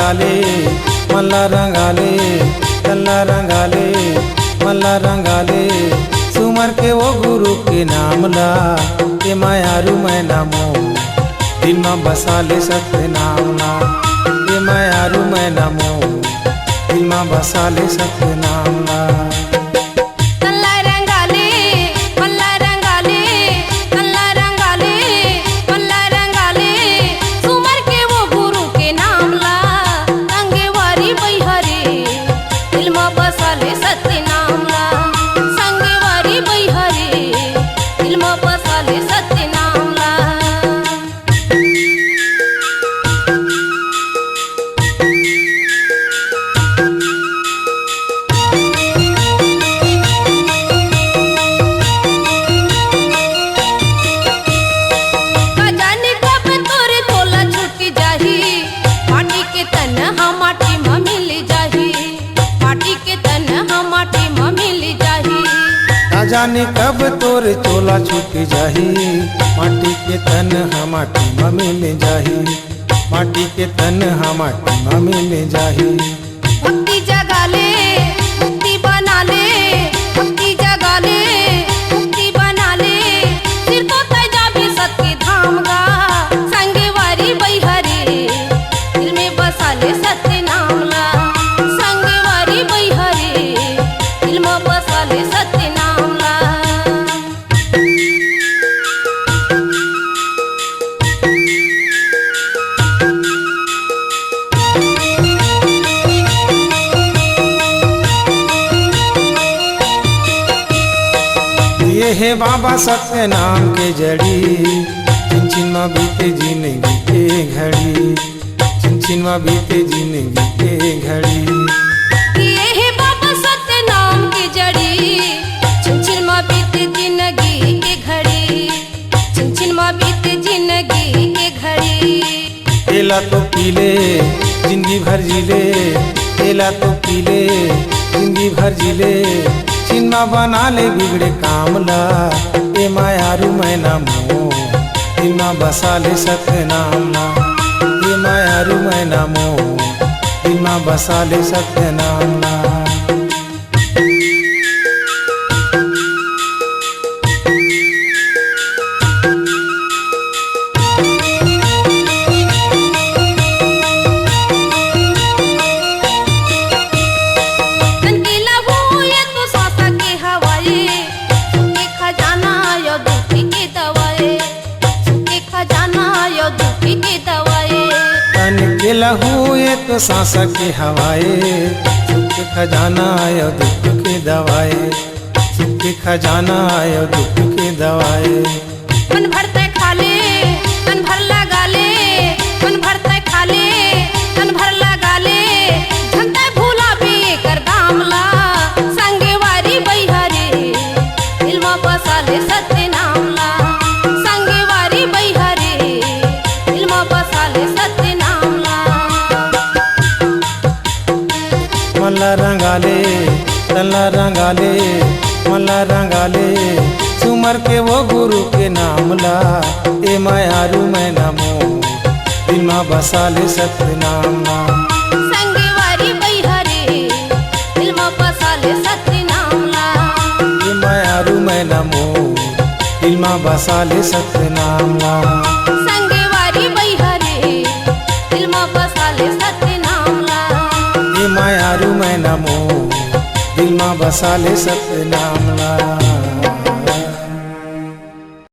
रंगाले मला रंगाले तल्ला रंगाले मला रंगाले सुमर के वो गुरु के नामला के मायारू मैं नामो दिल में बसाले सत्य नामला के मायारू मैं नामो दिल में बसाले सत्य नामला। जाने कब तोर चोला छूट जाही माटी के तन माटी में मिल जाही माटी के तन माटी में मिल जाही। भक्ति जगा ले मुक्ति बना ले भक्ति जगा ले मुक्ति बना ले सिर तो तजा भी सत्य धाम गा संगे वारी बैहरे दिल में बसा ले सत्य नाम ला संगे वारी बैहरे दिल में बसा ले सत्य नाम ला। ये है बाबा सत्य नाम के जड़ी चिन चिन में बीते जिंदगी के घड़ी चिन चिन में बीते जिंदगी के घड़ी। ये है बाबा सत्य नाम के जड़ी चिन चिन में बीते जिंदगी के घड़ी चिन चिन में बीते जिंदगी के घड़ी। केला तो पीले जिंदगी भर जिले केला तो पीले जिंदगी भर जिले चिन्मा बना ले बिगड़े कामला ए मायारू मैं नामो दिलमा बसा ले सत्य नामला ए मायारू मैं नामो दिलमा बसा ले सत्य नामला। के लहू ये तो सांस के हवाए सुख के खजाना आयो दुख के दवाए सुख के खजाना आयो दुख के दवाए। मन भरते खा ले मन भर लगा ले मन भरते खा ले मन भर लगा ले झंडा भूला भी कर दामला संगे वारी बैहरे दिल में बसा ले सत्य नामला संगे वारी बैहरे दिल में बसा ले सत्य नामला। मला रंगाले तल्ला रंगाले मला रंगाले सुमर के वो गुरु के नामला ए मायारू मैं नामो दिल में बसा ले सत्य नामला संगे वारी बैहरे दिल में बसा ले सत्य नामला ए मायारू मैं नामो दिल में बसा ले सत्य नामला संगे वारी बैहरे दिल में बसा ले सत्य नामला ए मायारू मैं नामो दिल में बसा ले सत्य नामला।